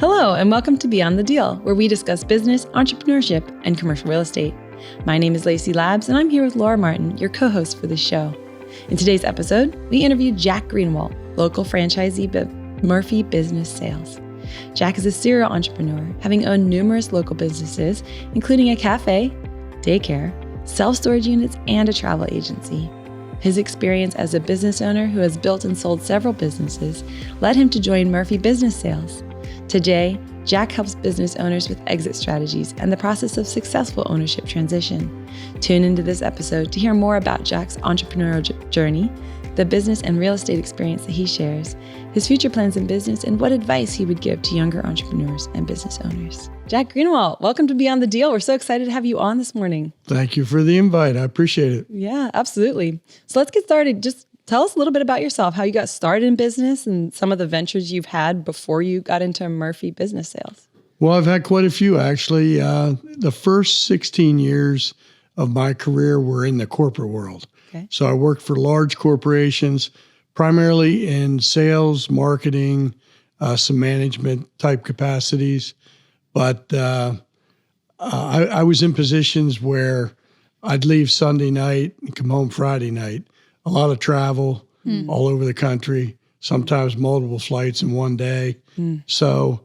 Hello, and welcome to Beyond the Deal, where we discuss business, entrepreneurship, and commercial real estate. My name is Lacey Labs, and I'm here with Laura Martin, your co-host for this show. In today's episode, we interviewed Jack Greenawalt, local franchisee at Murphy Buisness Sales. Jack is a serial entrepreneur, having owned numerous local businesses, including a cafe, daycare, self-storage units, and a travel agency. His experience as a business owner who has built and sold several businesses led him to join Murphy Buisness Sales. Today, Jack helps business owners with exit strategies and the process of successful ownership transition. Tune into this episode to hear more about Jack's entrepreneurial journey, the business and real estate experience that he shares, his future plans in business, and what advice he would give to younger entrepreneurs and business owners. Jack Greenawalt, welcome to Beyond the Deal. We're so excited to have you on this morning. Thank you for the invite. I appreciate it. Yeah, absolutely. So let's get started. Just tell us a little bit about yourself, how you got started in business and some of the ventures you've had before you got into Murphy Buisness Sales. Well, I've had quite a few, actually. The first 16 years of my career were in the corporate world. Okay. So I worked for large corporations, primarily in sales, marketing, some management type capacities. But I was in positions where I'd leave Sunday night and come home Friday night. A lot of travel all over the country, sometimes multiple flights in one day. So,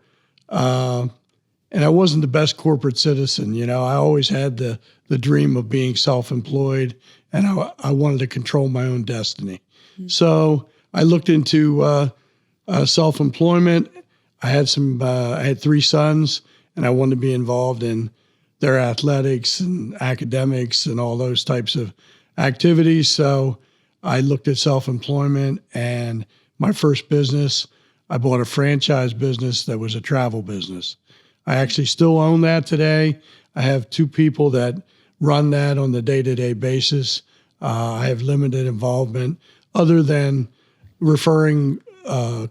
and I wasn't the best corporate citizen. You know, I always had the dream of being self-employed, and I wanted to control my own destiny. So I looked into self-employment. I had three sons, and I wanted to be involved in their athletics and academics and all those types of activities. So I looked at self-employment, and my first business, I bought a franchise business that was a travel business. I actually still own that today. I have two people that run that on the day-to-day basis. I have limited involvement other than referring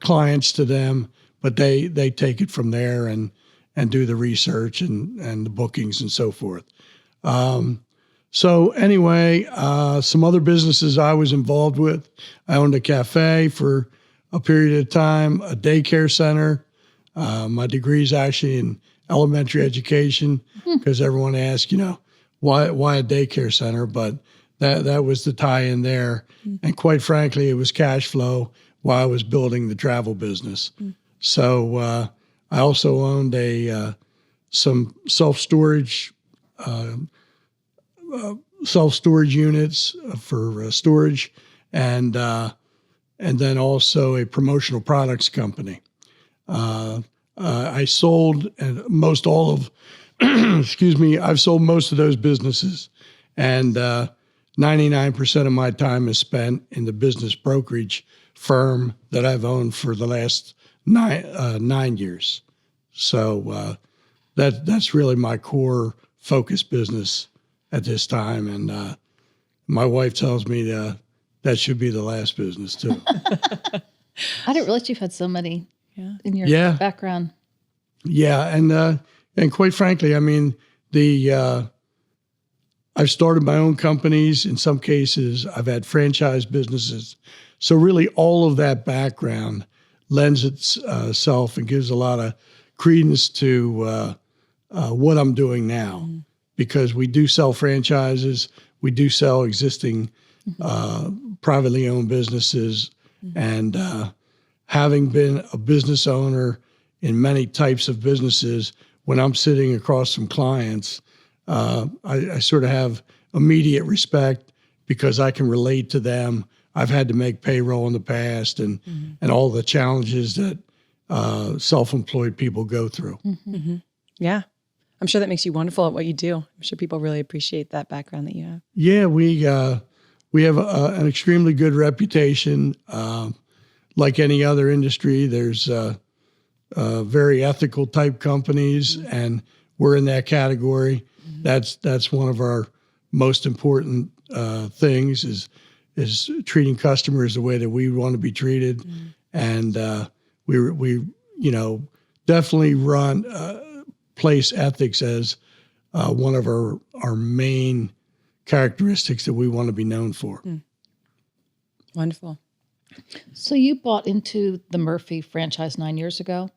clients to them, but they take it from there and do the research and the bookings and so forth. So anyway, some other businesses I was involved with. I owned a cafe for a period of time, a daycare center. My degree is actually in elementary education because everyone asks, why a daycare center? But that was the tie-in there. And quite frankly, it was cash flow while I was building the travel business. So I also owned some self-storage units for storage, and then also a promotional products company. I sold I've sold most of those businesses, and 99% of my time is spent in the business brokerage firm that I've owned for the last 9 years. So that's really my core focus business at this time. And my wife tells me that should be the last business too. I didn't realize you've had so many in your background. Yeah. And quite frankly, I mean, I've started my own companies. In some cases, I've had franchise businesses. So really all of that background lends itself and gives a lot of credence to what I'm doing now. Because we do sell franchises, we do sell existing privately owned businesses, and having been a business owner in many types of businesses, when I'm sitting across from clients, I sort of have immediate respect because I can relate to them. I've had to make payroll in the past and all the challenges that self-employed people go through. Yeah. I'm sure that makes you wonderful at what you do. I'm sure people really appreciate that background that you have. Yeah, we have an extremely good reputation. Like any other industry, there's very ethical type companies, and we're in that category. That's one of our most important things is treating customers the way that we want to be treated, and we definitely place ethics as one of our main characteristics that we want to be known for. Wonderful. So you bought into the Murphy franchise 9 years ago.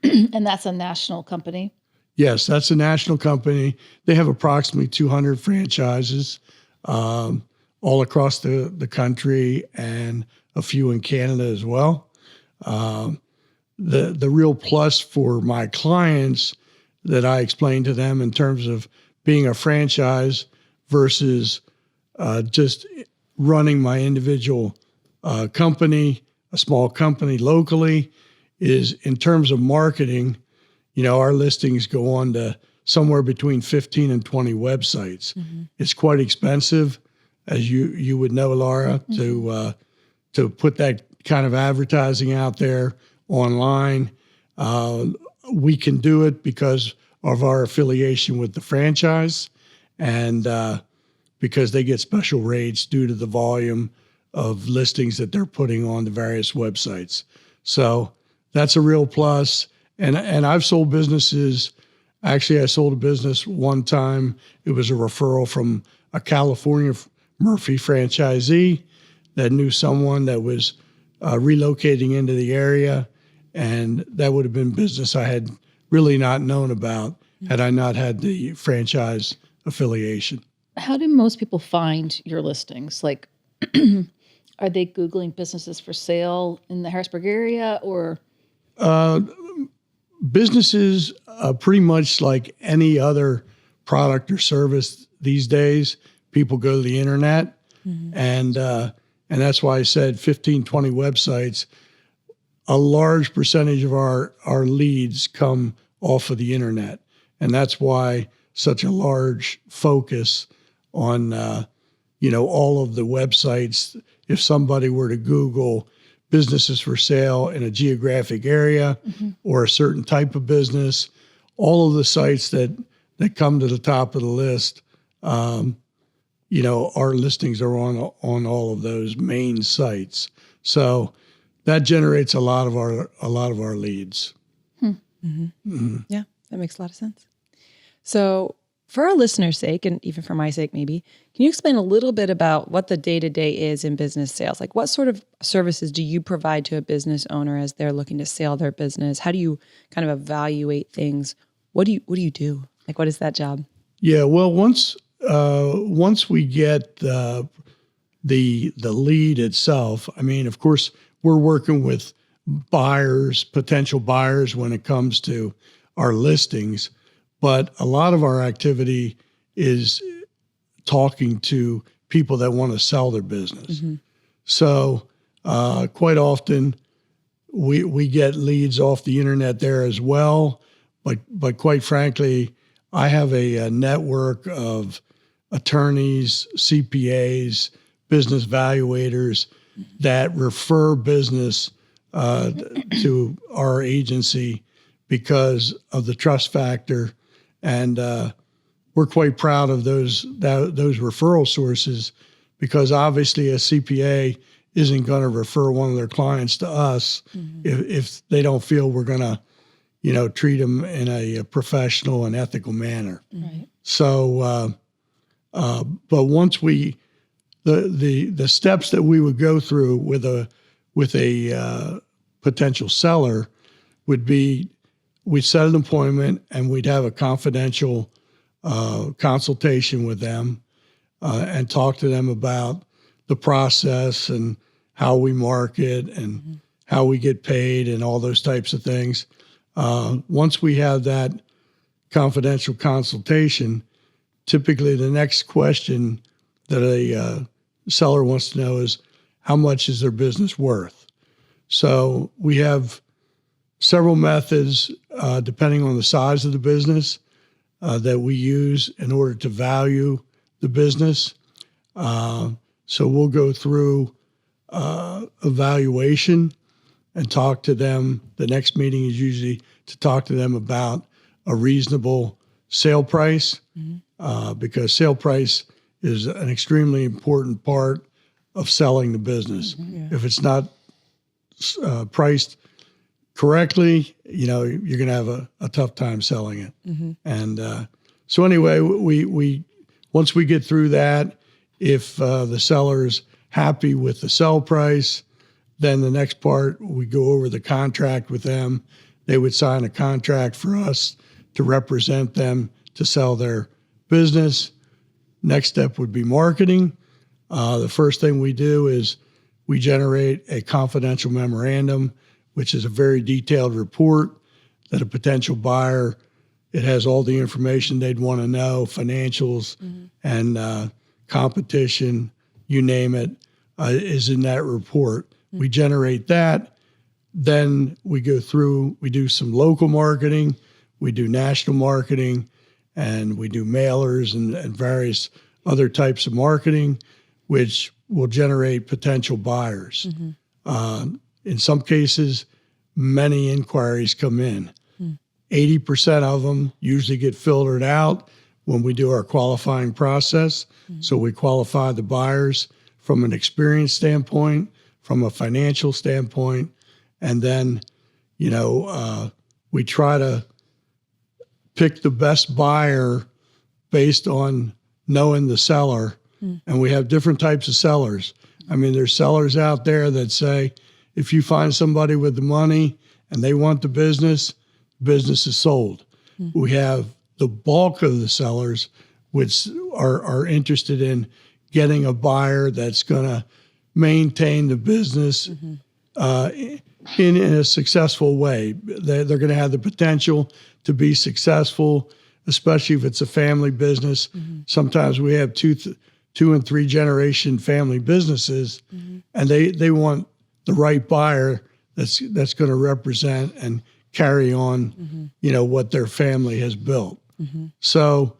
And that's a national company? Yes, that's a national company. They have approximately 200 franchises all across the country and a few in Canada as well. The real plus for my clients that I explain to them in terms of being a franchise versus just running my individual company, a small company locally, is in terms of marketing. Our listings go on to somewhere between 15 and 20 websites. Mm-hmm. It's quite expensive, as you would know, Laura, mm-hmm. to put that kind of advertising out there online. We can do it because of our affiliation with the franchise and because they get special rates due to the volume of listings that they're putting on the various websites. So that's a real plus. And I've sold businesses. Actually, I sold a business one time. It was a referral from a California Murphy franchisee that knew someone that was relocating into the area. And that would have been business I had really not known about had I not had the franchise affiliation. How do most people find your listings? Like, are they Googling businesses for sale in the Harrisburg area or? Businesses, pretty much like any other product or service these days, people go to the internet. Mm-hmm. And that's why I said 15, 20 websites. A large percentage of our leads come off of the internet. And that's why such a large focus on, all of the websites. If somebody were to Google businesses for sale in a geographic area mm-hmm. or a certain type of business, all of the sites that come to the top of the list, our listings are on all of those main sites. So that generates a lot of our leads. Mm-hmm. Mm-hmm. Yeah, that makes a lot of sense. So for our listeners' sake, and even for my sake maybe, can you explain a little bit about what the day-to-day is in business sales? Like what sort of services do you provide to a business owner as they're looking to sell their business? How do you kind of evaluate things? What do you do? Like what is that job? Yeah, well, once we get the lead itself, I mean, of course, we're working with potential buyers when it comes to our listings. But a lot of our activity is talking to people that want to sell their business. Mm-hmm. So quite often we get leads off the internet there as well. But quite frankly, I have a network of attorneys, CPAs, business evaluators that refer business to our agency because of the trust factor. And we're quite proud of those referral sources because obviously a CPA isn't going to refer one of their clients to us mm-hmm. if they don't feel we're going to, treat them in a professional and ethical manner. Right. So, but once the steps that we would go through with a potential seller would be, we'd set an appointment and we'd have a confidential consultation with them and talk to them about the process and how we market and mm-hmm. how we get paid and all those types of things. Once we have that confidential consultation, typically the next question that a seller wants to know is, how much is their business worth? So we have several methods, depending on the size of the business, that we use in order to value the business. So we'll go through evaluation and talk to them. The next meeting is usually to talk to them about a reasonable sale price, mm-hmm. Because sale price is an extremely important part of selling the business. Mm-hmm, yeah. If it's not priced correctly, you're going to have a tough time selling it. Mm-hmm. And so anyway, we once we get through that, if the seller's happy with the sell price, then the next part, we go over the contract with them. They would sign a contract for us to represent them to sell their business. Next step would be marketing. The first thing we do is we generate a confidential memorandum, which is a very detailed report that a potential buyer, it has all the information they'd want to know, financials and competition, you name it, is in that report. We generate that. Then we go through, we do some local marketing, we do national marketing, and we do mailers and various other types of marketing, which will generate potential buyers. In some cases, many inquiries come in. 80% of them usually get filtered out when we do our qualifying process. So we qualify the buyers from an experience standpoint, from a financial standpoint, and then, we try to pick the best buyer based on knowing the seller. And we have different types of sellers. I mean, there's sellers out there that say, if you find somebody with the money and they want the business is sold. We have the bulk of the sellers which are interested in getting a buyer that's going to maintain the business in a successful way. They're going to have the potential to be successful, especially if it's a family business. Sometimes we have two and three generation family businesses, and they want the right buyer that's going to represent and carry on, what their family has built. So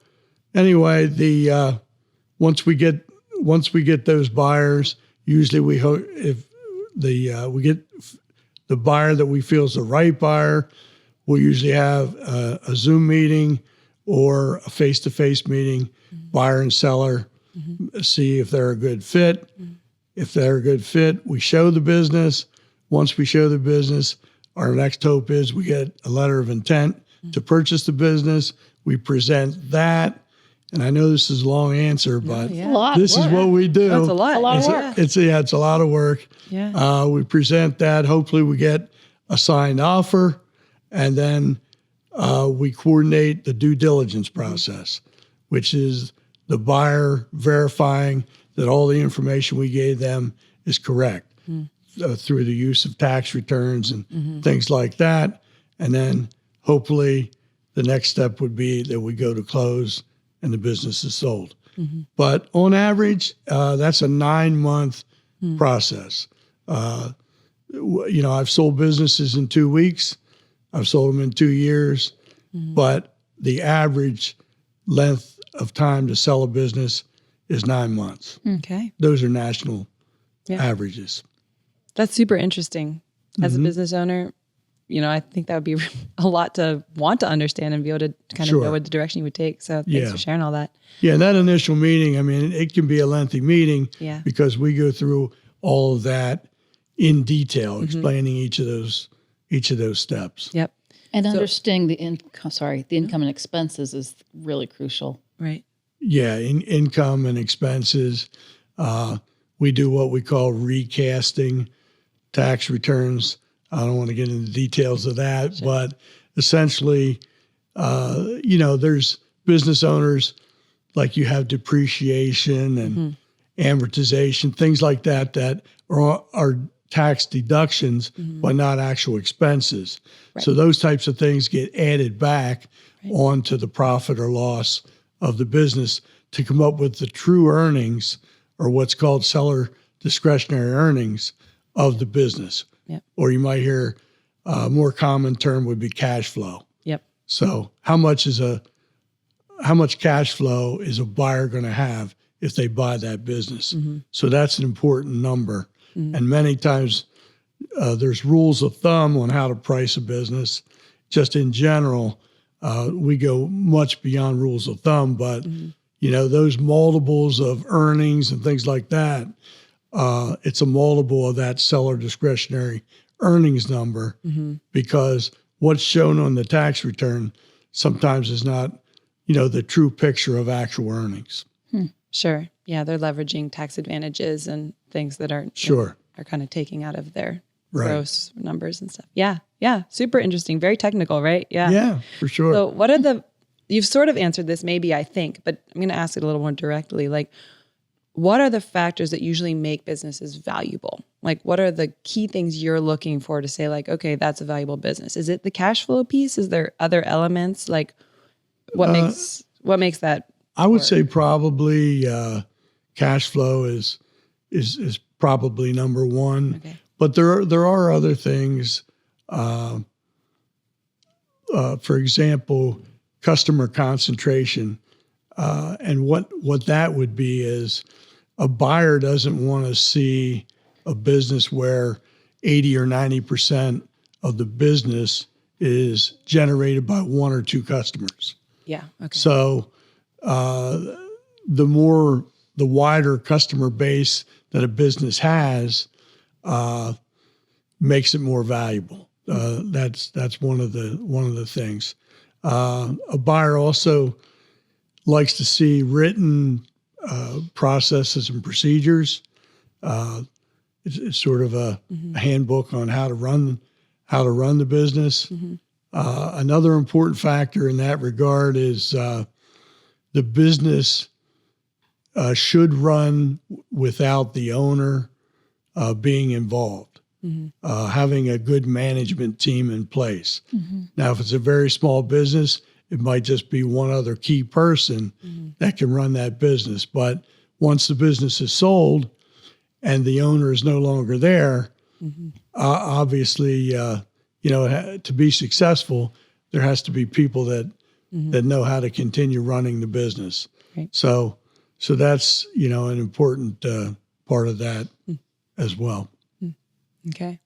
anyway, once we get those buyers, usually we hope if we get the buyer that we feel is the right buyer, we'll usually have a Zoom meeting or a face-to-face meeting, buyer and seller, see if they're a good fit. If they're a good fit, we show the business. Once we show the business, our next hope is we get a letter of intent to purchase the business. We present that. And I know this is a long answer, but this is what we do. That's a lot. A lot of work. It's a lot of work. Yeah. We present that. Hopefully we get a signed offer, and then we coordinate the due diligence process, which is the buyer verifying that all the information we gave them is correct through the use of tax returns and things like that. And then hopefully the next step would be that we go to close and the business is sold. But on average, that's a 9-month process. I've sold businesses in 2 weeks. I've sold them in 2 years, but the average length of time to sell a business is 9 months. Okay. Those are national averages. That's super interesting. As a business owner, I think that would be a lot to want to understand and be able to kind of know what the direction you would take. So thanks for sharing all that. Yeah, that initial meeting, I mean, it can be a lengthy meeting because we go through all of that in detail, explaining each of those steps. Yep. And understanding the income and expenses is really crucial. Right. Yeah, income and expenses. We do what we call recasting tax returns. I don't want to get into the details of that, but essentially, there's business owners, like you have depreciation and amortization, things like that are tax deductions, but not actual expenses. Right. So those types of things get added back onto the profit or loss of the business to come up with the true earnings, or what's called seller discretionary earnings of the business. Yep. Or you might hear a more common term would be cash flow. Yep. So how much cash flow is a buyer going to have if they buy that business? So that's an important number. And many times there's rules of thumb on how to price a business. Just in general, we go much beyond rules of thumb, but those multiples of earnings and things like that, it's a multiple of that seller discretionary earnings number, because what's shown on the tax return sometimes is not, the true picture of actual earnings. Sure. Yeah, they're leveraging tax advantages and things that are are kind of taking out of their gross numbers and stuff. Yeah. Yeah. Super interesting. Very technical, right? Yeah. Yeah, for sure. So you've sort of answered this maybe, I think, but I'm going to ask it a little more directly. Like, what are the factors that usually make businesses valuable? Like, what are the key things you're looking for to say, like, okay, that's a valuable business? Is it the cash flow piece? Is there other elements? Like, what makes that? I would say probably cash flow is probably number one. Okay. But there are other things. For example, customer concentration, and what that would be is a buyer doesn't want to see a business where 80 or 90% of the business is generated by one or two customers. Yeah. Okay. So the wider customer base that a business has makes it more valuable. That's one of the things. A buyer also likes to see written processes and procedures. It's sort of a handbook on how to run the business. Another important factor in that regard is the business should run without the owner being involved. Having a good management team in place. Now, if it's a very small business, it might just be one other key person that can run that business. But once the business is sold and the owner is no longer there, obviously, to be successful, there has to be people that know how to continue running the business. Right. So that's an important part of that as well. Okay.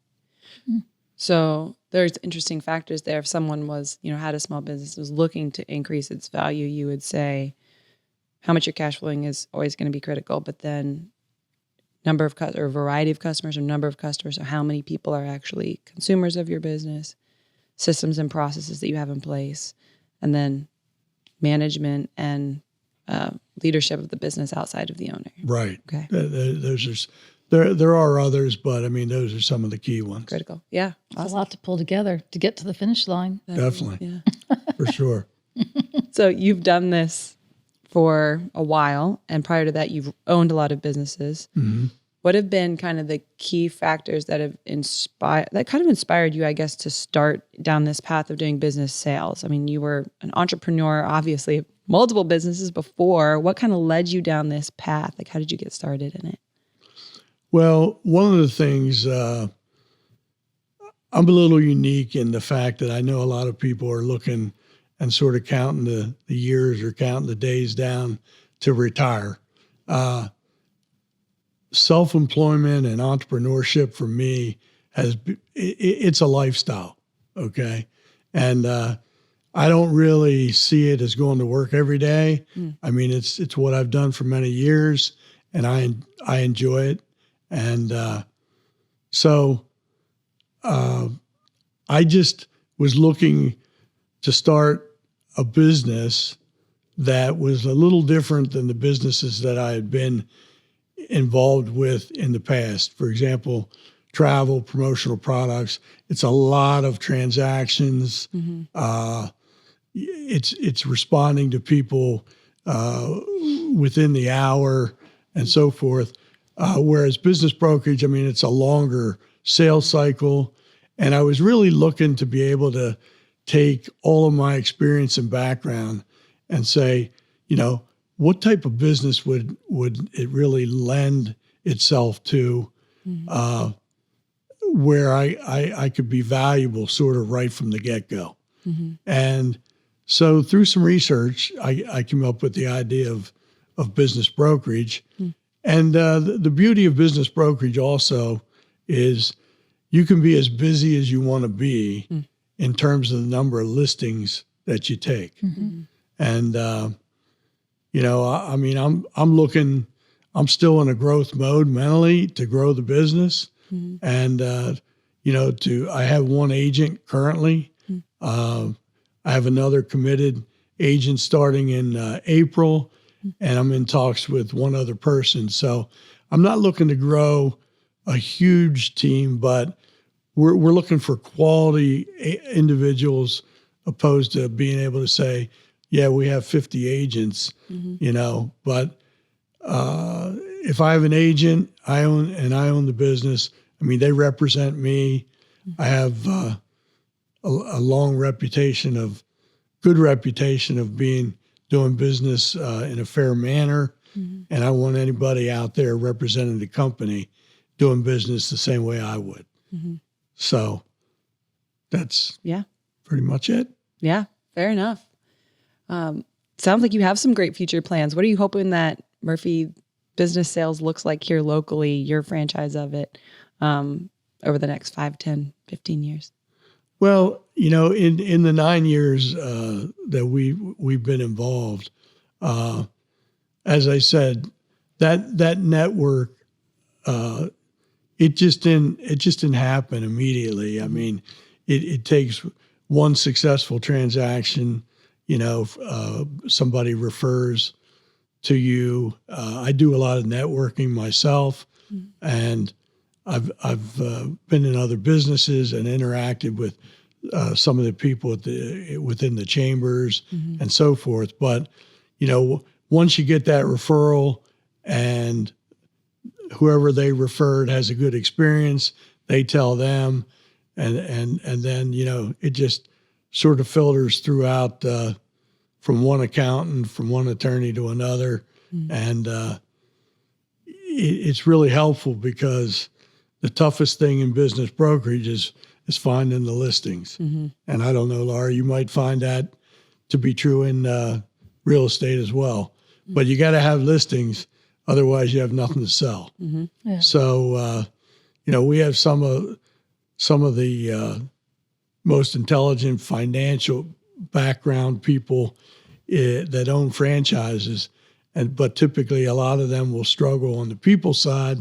So there's interesting factors there. If someone was, had a small business, was looking to increase its value, you would say how much you're cash flowing is always going to be critical, but then number of or variety of customers or number of customers, or how many people are actually consumers of your business, systems and processes that you have in place, and then management and leadership of the business outside of the owner. Right. Okay. There are others, but I mean, those are some of the key ones. Critical. Yeah. It's a lot to pull together to get to the finish line. Definitely. Yeah. For sure. So you've done this for a while, and prior to that, you've owned a lot of businesses. What have been kind of the key factors that have inspired you, I guess, to start down this path of doing business sales? I mean, you were an entrepreneur, obviously, multiple businesses before. What kind of led you down this path? Like, how did you get started in it? Well, one of the things, I'm a little unique in the fact that I know a lot of people are looking and sort of counting the years or counting the days down to retire. Self-employment and entrepreneurship for me it's a lifestyle, okay? And I don't really see it as going to work every day. I mean, it's what I've done for many years, and I enjoy it. And so I just was looking to start a business that was a little different than the businesses that I had been involved with in the past. For example, travel, promotional products. It's a lot of transactions. It's responding to people within the hour and so forth. Whereas business brokerage, I mean, it's a longer sales cycle. And I was really looking to be able to take all of my experience and background and say, what type of business would it really lend itself to where I could be valuable sort of right from the get-go. And so through some research, I came up with the idea of business brokerage. And the beauty of business brokerage also is you can be as busy as you want to be in terms of the number of listings that you take. And, I mean, I'm still in a growth mode mentally to grow the business. And, I have one agent currently. I have another committed agent starting in April. And I'm in talks with one other person. So I'm not looking to grow a huge team, but we're looking for quality individuals opposed to being able to say, yeah, we have 50 agents, but if I have an agent, I own the business. I mean, they represent me. I have a long good reputation of doing business in a fair manner. And I want anybody out there representing the company doing business the same way I would. So that's pretty much it. Yeah, fair enough. Sounds like you have some great future plans. What are you hoping that Murphy Buisness Sales looks like here locally, your franchise of it, over the next 5, 10, 15 years? Well, in the 9 years that we've been involved, as I said, that network, it just didn't happen immediately. I mean, it takes one successful transaction. Somebody refers to you. I do a lot of networking myself, and I've been in other businesses and interacted with some of the people within the chambers and so forth. But once you get that referral and whoever they referred has a good experience, they tell them, and then it just sort of filters throughout from one accountant, from one attorney to another, and it's really helpful because the toughest thing in business brokerage is finding the listings. And I don't know, Laura, you might find that to be true in real estate as well. But you got to have listings, otherwise you have nothing to sell. Yeah. So we have some of the most intelligent financial background people that own franchises, but typically a lot of them will struggle on the people side.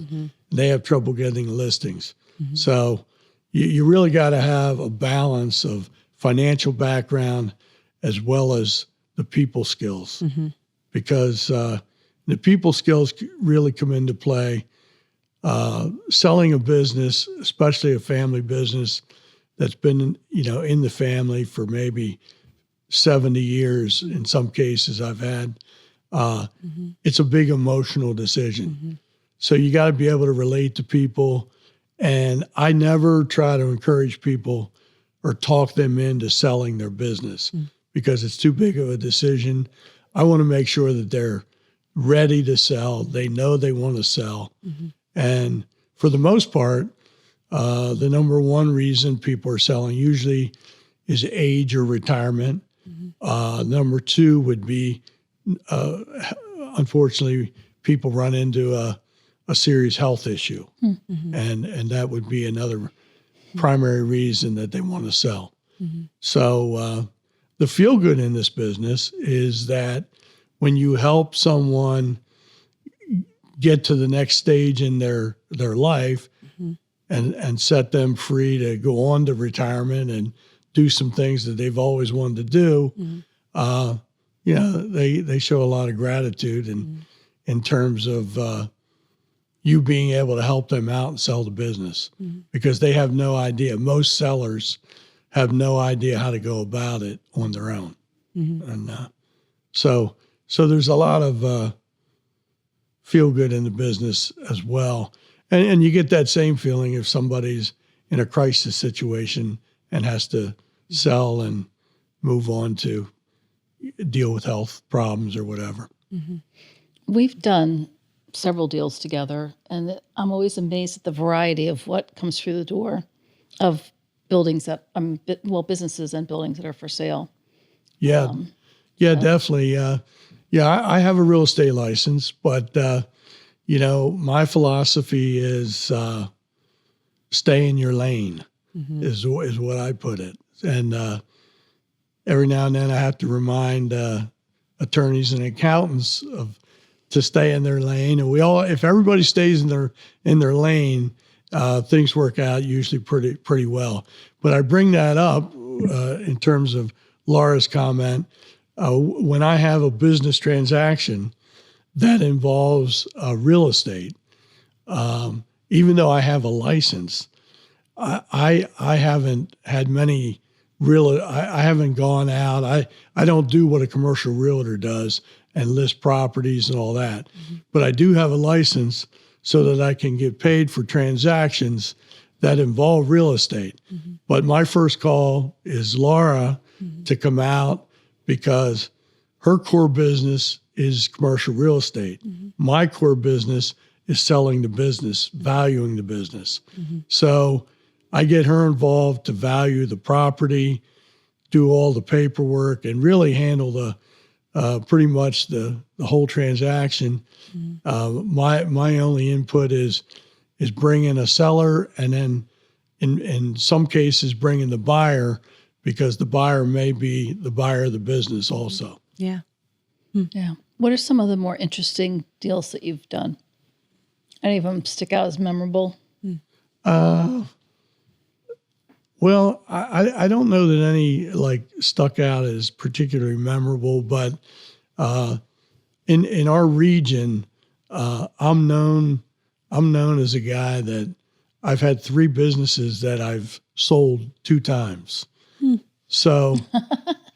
They have trouble getting listings. So you really got to have a balance of financial background as well as the people skills, because the people skills really come into play. Selling a business, especially a family business that's been in the family for maybe 70 years, in some cases I've had, it's a big emotional decision. So you got to be able to relate to people. And I never try to encourage people or talk them into selling their business because it's too big of a decision. I want to make sure that they're ready to sell. They know they want to sell. And for the most part, the number one reason people are selling usually is age or retirement. Number two would be, unfortunately, people run into a serious health issue. And that would be another primary reason that they want to sell. So the feel good in this business is that when you help someone get to the next stage in their life and set them free to go on to retirement and do some things that they've always wanted to do, they show a lot of gratitude in terms of you being able to help them out and sell the business because they have no idea. Most sellers have no idea how to go about it on their own. And so there's a lot of feel good in the business as well. And you get that same feeling if somebody's in a crisis situation and has to sell and move on to deal with health problems or whatever. We've done several deals together, and I'm always amazed at the variety of what comes through the door of buildings that, businesses and buildings that are for sale. Yeah, definitely. I have a real estate license, but my philosophy is stay in your lane is what I put it. And every now and then I have to remind attorneys and accountants to stay in their lane. And if everybody stays in their lane, things work out usually pretty well. But I bring that up in terms of Laura's comment. When I have a business transaction that involves real estate, even though I have a license, I haven't had many I haven't gone out. I don't do what a commercial realtor does and list properties and all that. But I do have a license so that I can get paid for transactions that involve real estate. But my first call is Laura to come out because her core business is commercial real estate. My core business is selling the business, valuing the business. So I get her involved to value the property, do all the paperwork, and really handle the pretty much the whole transaction. My only input is bringing a seller, and then in some cases bringing the buyer, because the buyer may be the buyer of the business also. Yeah. Yeah. What are some of the more interesting deals that you've done? Any of them stick out as memorable? Well, I don't know that any like stuck out as particularly memorable, but in our region, I'm known as a guy that I've had 3 businesses that I've sold 2 times. So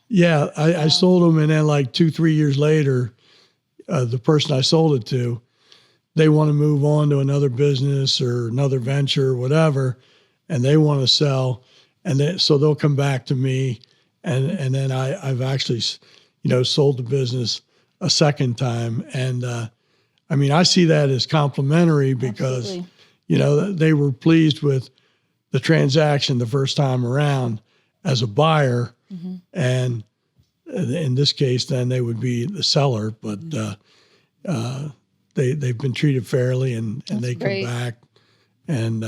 yeah, I sold them, and then like 2-3 years later, the person I sold it to, they want to move on to another business or another venture or whatever, and they want to sell. And then, so they'll come back to me, and then I've actually, sold the business a second time. And I mean, I see that as complimentary because, Absolutely. they were pleased with the transaction the first time around as a buyer. And in this case, then they would be the seller, but they've been treated fairly, and they great. come back, and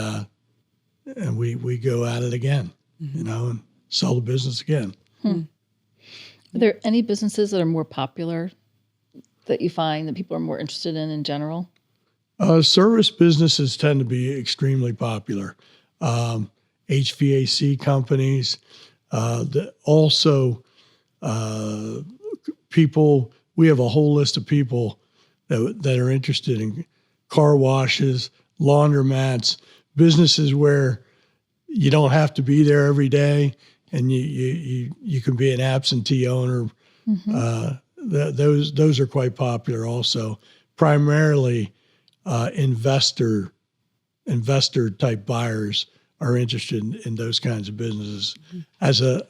we go at it again. And sell the business again. Are there any businesses that are more popular that you find that people are more interested in general? Service businesses tend to be extremely popular. HVAC companies, also people. We have a whole list of people that are interested in car washes, laundromats, businesses where you don't have to be there every day, and you can be an absentee owner. Those are quite popular also. Primarily, investor type buyers are interested in those kinds of businesses as an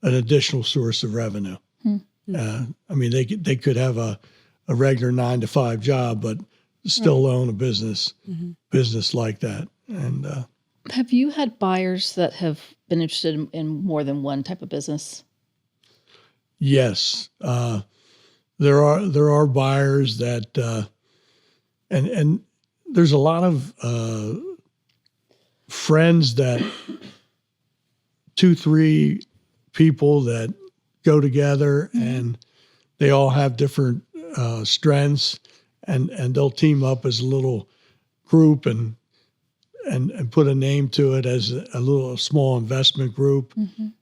additional source of revenue. I mean, they could have a regular 9-to-5 job, but still own a business like that. And Have you had buyers that have been interested in more than one type of business? yes, there are buyers that, and there's a lot of friends that 2-3 people that go together, and they all have different strengths, and they'll team up as a little group and put a name to it as a little small investment group.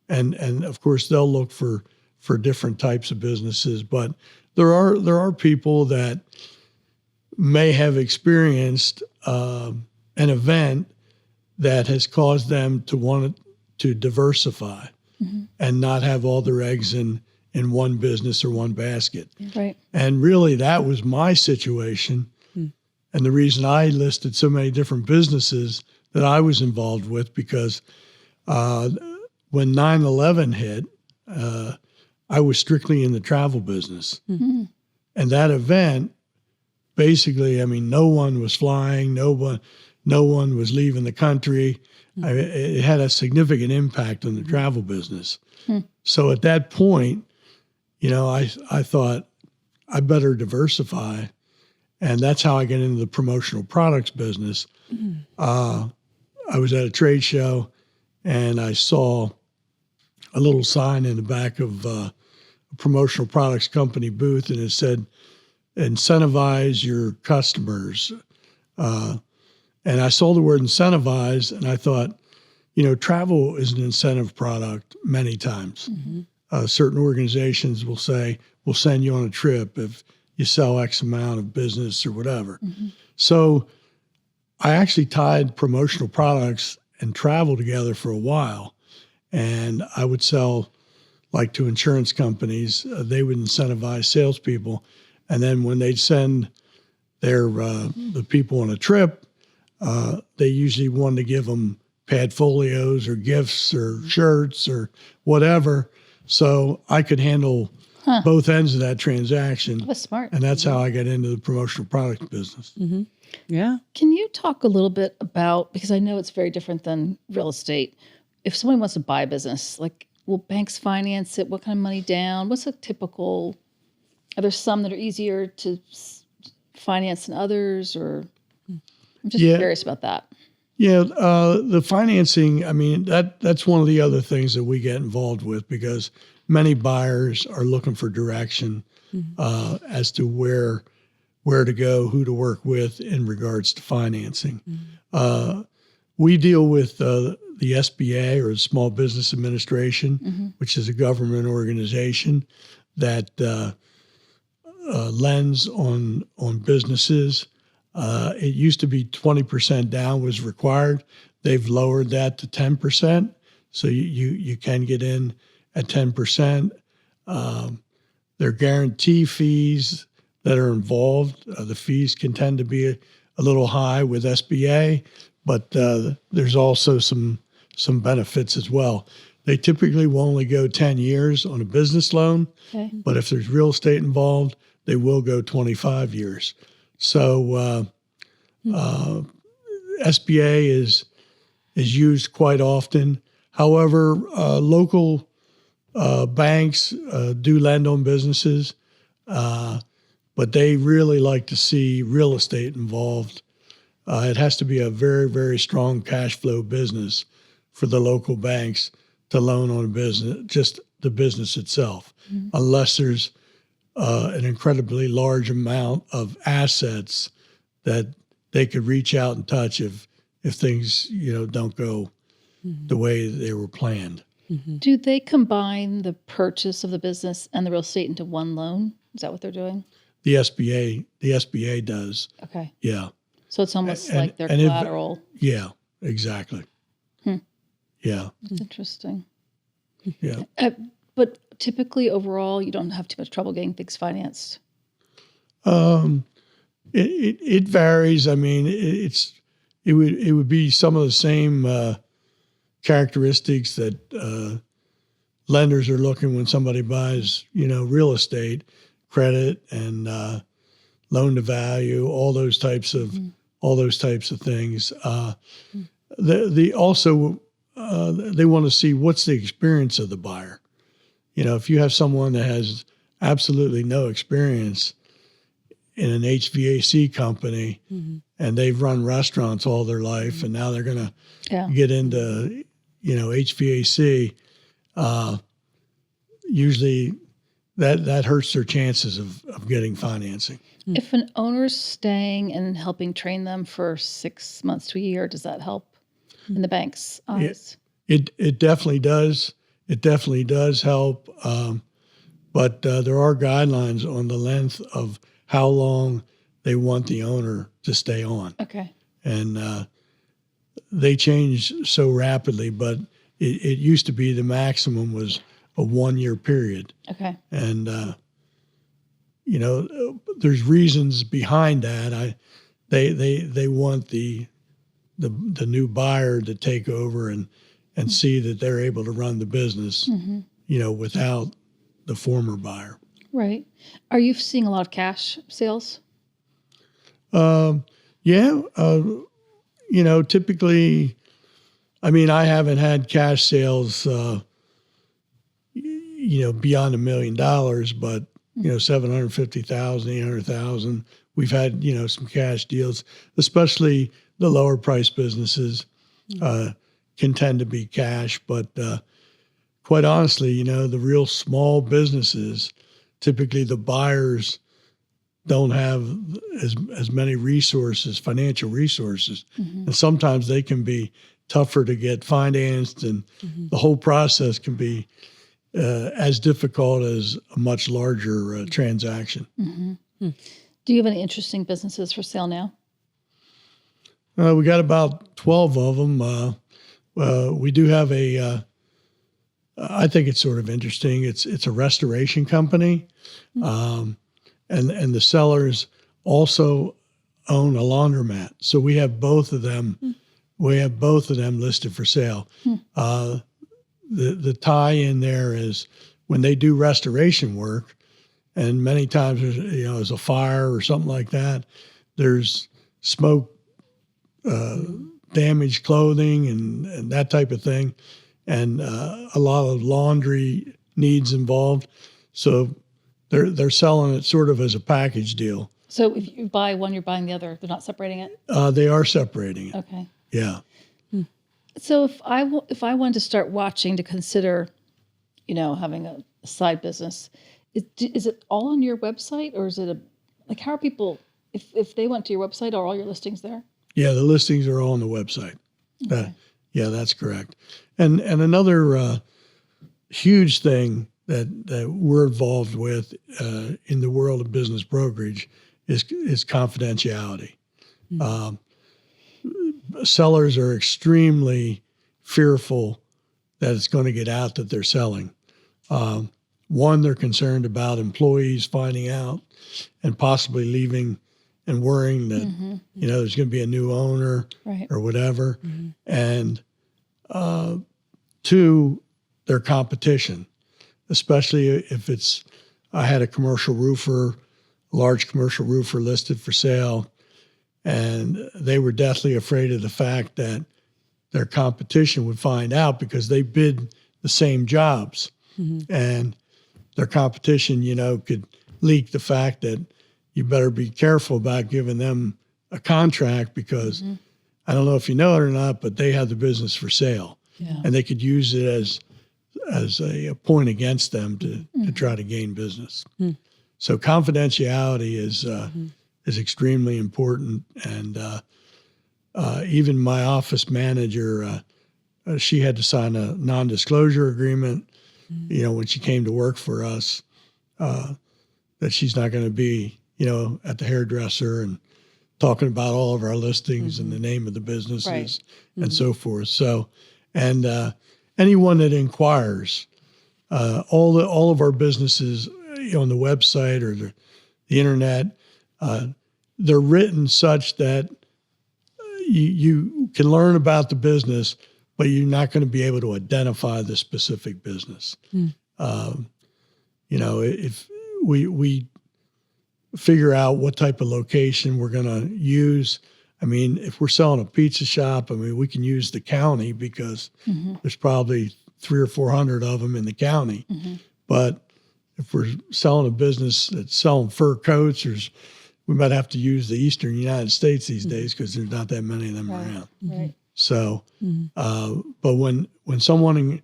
And of course they'll look for different types of businesses. But there are people that may have experienced an event that has caused them to want to diversify and not have all their eggs in one business or one basket. Right. And really that was my situation. And the reason I listed so many different businesses that I was involved with, because when 9/11 hit, I was strictly in the travel business. And that event, basically, I mean, no one was flying, no one was leaving the country. It had a significant impact on the travel business. So at that point, I thought I better diversify. And that's how I got into the promotional products business. I was at a trade show, and I saw a little sign in the back of a promotional products company booth, and it said, "Incentivize your customers." And I saw the word incentivize, and I thought, travel is an incentive product many times. Certain organizations will say, we'll send you on a trip if you sell X amount of business or whatever. So I actually tied promotional products and travel together for a while. And I would sell like to insurance companies. They would incentivize salespeople. And then when they'd send their the people on a trip, they usually wanted to give them padfolios or gifts or shirts or whatever. So I could handle both ends of that transaction. That was smart. And that's how I got into the promotional product business. Mm-hmm. Yeah. Can you talk a little bit about, because I know it's very different than real estate. If someone wants to buy a business, like, will banks finance it? What kind of money down? What's a typical, are there some that are easier to finance than others? Or I'm just curious about that. Yeah, the financing, I mean, that's one of the other things that we get involved with, because many buyers are looking for direction as to where to go, who to work with in regards to financing. We deal with the SBA, or the Small Business Administration, which is a government organization that lends on businesses. It used to be 20% down was required. They've lowered that to 10%. So you can get in at 10%. Their guarantee fees that are involved, the fees can tend to be a little high with SBA, but there's also some benefits as well. They typically will only go 10 years on a business loan, but if there's real estate involved, they will go 25 years. So SBA is used quite often. However, local banks do lend on businesses, but they really like to see real estate involved. It has to be a very, very strong cash flow business for the local banks to loan on a business, just the business itself, unless there's an incredibly large amount of assets that they could reach out and touch if things, don't go the way they were planned. Do they combine the purchase of the business and the real estate into one loan? Is that what they're doing? The SBA does. Okay. Yeah. So it's almost like their collateral. Yeah, exactly. Yeah. That's interesting. Yeah. But typically, overall, you don't have too much trouble getting things financed. It varies. I mean, it would be some of the same characteristics that lenders are looking when somebody buys, real estate, credit and loan to value, all those types of things. They also they want to see what's the experience of the buyer. If you have someone that has absolutely no experience in an HVAC company and they've run restaurants all their life and now they're going to get into, HVAC, usually that hurts their chances of getting financing. If an owner's staying and helping train them for 6 months to a year, does that help in the bank's eyes? It definitely does. It definitely does help. But there are guidelines on the length of how long they want the owner to stay on. Okay. And they change so rapidly, but it used to be the maximum was a 1-year period. Okay. And, there's reasons behind that. They want the new buyer to take over and see that they're able to run the business, without the former buyer. Right. Are you seeing a lot of cash sales? Typically, I mean, I haven't had cash sales, beyond $1 million, but, 750,000, 800,000. We've had, some cash deals, especially the lower price businesses, can tend to be cash, but, quite honestly, the real small businesses, typically the buyers don't have as many resources, financial resources. And sometimes they can be tougher to get financed, and the whole process can be as difficult as a much larger transaction. Do you have any interesting businesses for sale now? We got about 12 of them. we do have I think it's sort of interesting. It's a restoration company, and the sellers also own a laundromat. So we have both of them. We have both of them listed for sale. The tie in there is when they do restoration work, and many times there's a fire or something like that. There's smoke, damaged clothing, and that type of thing, and a lot of laundry needs involved. So they're selling it sort of as a package deal. So if you buy one, you're buying the other. They're not separating it? They are separating it. Okay. Yeah. So if I wanted to start watching to consider, having a side business, is it all on your website, or is it how are people, if they went to your website, are all your listings there? Yeah, the listings are all on the website. Okay. Yeah, that's correct. And another huge thing that we're involved with in the world of business brokerage is confidentiality. Sellers are extremely fearful that it's going to get out that they're selling. One, they're concerned about employees finding out and possibly leaving and worrying that there's going to be a new owner or whatever. And two, their competition, especially if I had a large commercial roofer listed for sale, and they were deathly afraid of the fact that their competition would find out because they bid the same jobs. And their competition, could leak the fact that you better be careful about giving them a contract because I don't know if you know it or not, but they have the business for sale. Yeah. And they could use it as a point against them to try to gain business. So confidentiality is extremely important. And even my office manager, she had to sign a non-disclosure agreement, when she came to work for us, that she's not going to be, at the hairdresser and talking about all of our listings and the name of the businesses and so forth. So, and anyone that inquires, all of our businesses, on the website or the internet, they're written such that you can learn about the business, but you're not going to be able to identify the specific business. If we figure out what type of location we're going to use. I mean, if we're selling a pizza shop, we can use the county because there's probably 300 or 400 of them in the county. But if we're selling a business that's selling fur coats, we might have to use the Eastern United States these days because there's not that many of them around. Right. So, but when someone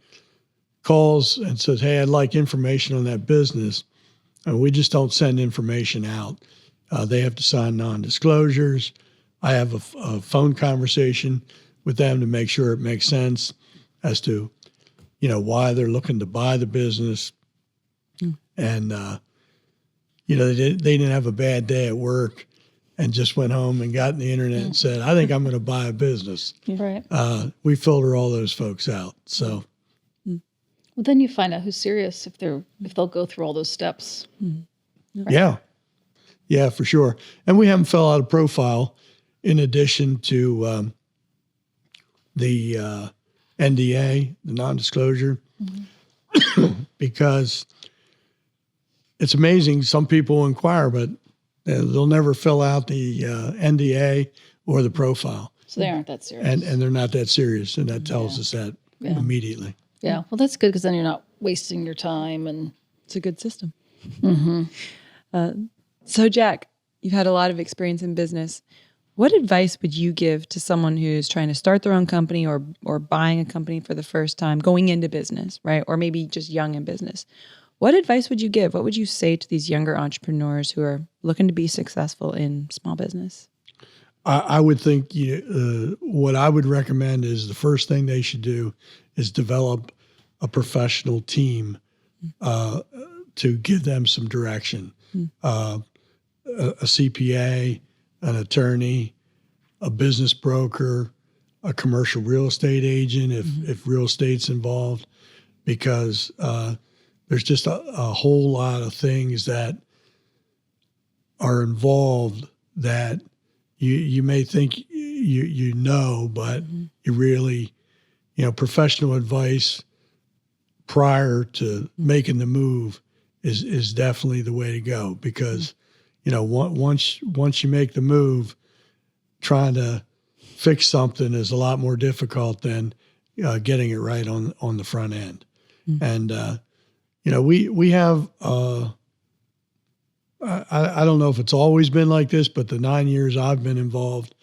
calls and says, "Hey, I'd like information on that business," we just don't send information out. They have to sign non-disclosures. I have a phone conversation with them to make sure it makes sense as to, why they're looking to buy the business. And, they didn't have a bad day at work and just went home and got on the internet and said, "I think I'm going to buy a business." Right. We filter all those folks out. So. Well, then you find out who's serious if they'll go through all those steps. Right. Yeah, for sure. And we have them fill out a profile in addition to the NDA, the non-disclosure, because it's amazing. Some people inquire, but they'll never fill out the NDA or the profile. So they aren't that serious. And they're not that serious, and that tells us that immediately. Yeah, well, that's good because then you're not wasting your time, and it's a good system. So, Jack, you've had a lot of experience in business. What advice would you give to someone who's trying to start their own company or buying a company for the first time, going into business, right? Or maybe just young in business. What advice would you give? What would you say to these younger entrepreneurs who are looking to be successful in small business? I would think what I would recommend is the first thing they should do is develop a professional team to give them some direction. A CPA, an attorney, a business broker, a commercial real estate agent if real estate's involved, because there's just a whole lot of things that are involved that you may think you know, but you really, professional advice prior to making the move is definitely the way to go, because once you make the move, trying to fix something is a lot more difficult than getting it right on the front end. And we have I don't know if it's always been like this, but the 9 years I've been involved,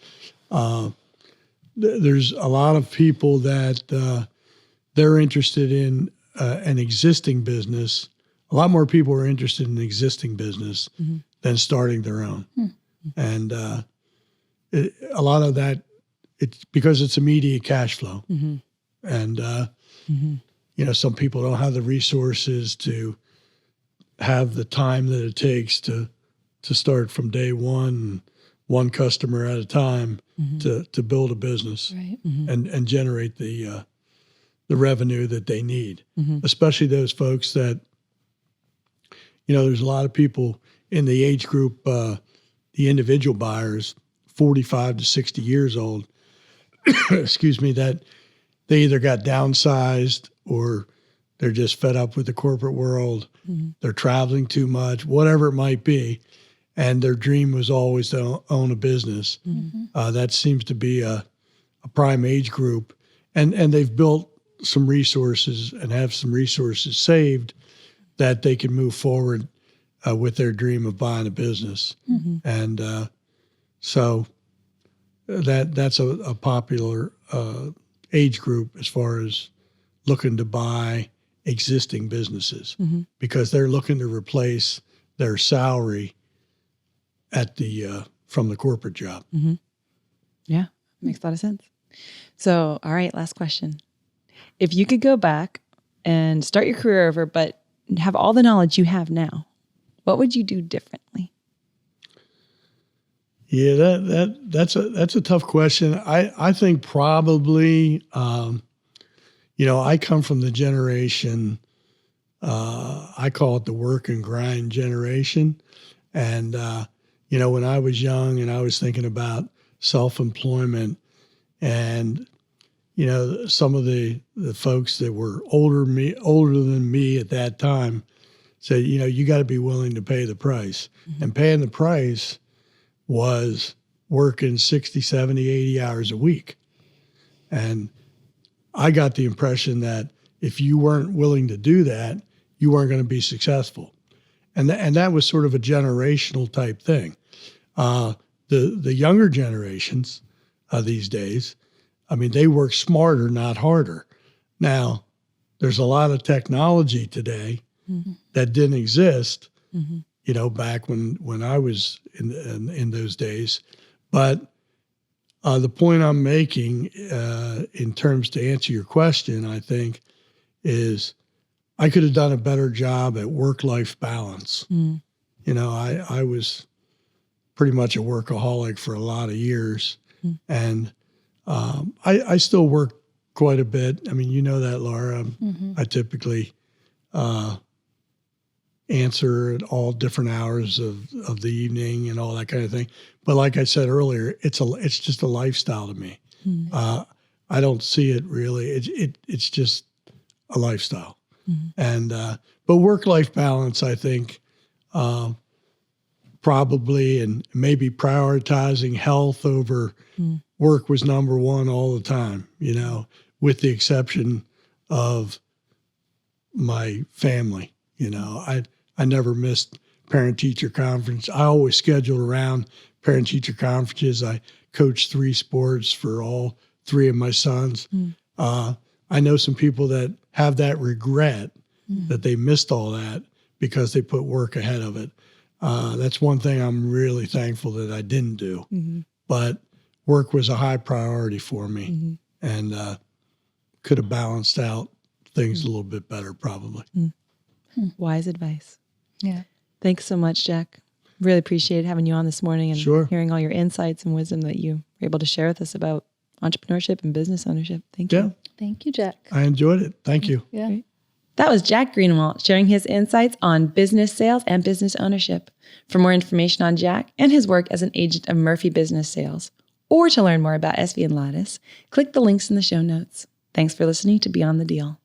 there's a lot of people that they're interested in an existing business. A lot more people are interested in an existing business than starting their own. And a lot of that, it's because it's immediate cash flow. And, some people don't have the resources to have the time that it takes to start from day one customer at a time to build a business and generate the revenue that they need, especially those folks that, there's a lot of people in the age group, the individual buyers, 45 to 60 years old, excuse me, that they either got downsized or they're just fed up with the corporate world. They're traveling too much, whatever it might be. And their dream was always to own a business. That seems to be a prime age group. And they've built some resources and have some resources saved that they can move forward with their dream of buying a business. And so that's a popular age group as far as looking to buy existing businesses, because they're looking to replace their salary at from the corporate job. Yeah, makes a lot of sense. So, all right, last question. If you could go back and start your career over, but have all the knowledge you have now, what would you do differently? Yeah, that's a tough question. I think probably, I come from the generation, I call it the work and grind generation. And, when I was young and I was thinking about self-employment, and, some of the folks that were older than me at that time said, you got to be willing to pay the price. And paying the price was working 60, 70, 80 hours a week. And I got the impression that if you weren't willing to do that, you weren't going to be successful. And that was sort of a generational type thing. The younger generations these days, they work smarter, not harder. Now, there's a lot of technology today that didn't exist, back when I was in those days. But the point I'm making in terms to answer your question, I think, is I could have done a better job at work-life balance. I was pretty much a workaholic for a lot of years. And I still work quite a bit. You know that, Laura. I typically answer at all different hours of the evening and all that kind of thing. But like I said earlier, it's just a lifestyle to me. I don't see it really. It's just a lifestyle. And but work-life balance, I think, probably, and maybe prioritizing health over work was number one all the time, with the exception of my family. I never missed parent-teacher conference. I always scheduled around parent-teacher conferences. I coached 3 sports for all 3 of my sons. I know some people that have that regret that they missed all that because they put work ahead of it. That's one thing I'm really thankful that I didn't do. But work was a high priority for me, and could have balanced out things a little bit better probably. Wise advice. Yeah. Thanks so much, Jack. Really appreciate having you on this morning and Sure. hearing all your insights and wisdom that you were able to share with us about entrepreneurship and business ownership. Thank you. Yeah, Thank you, Jack. I enjoyed it. Thank you. Yeah. Great. That was Jack Greenawalt sharing his insights on business sales and business ownership. For more information on Jack and his work as an agent of Murphy Buisness Sales, or to learn more about SV and Lattice, click the links in the show notes. Thanks for listening to Beyond the Deal.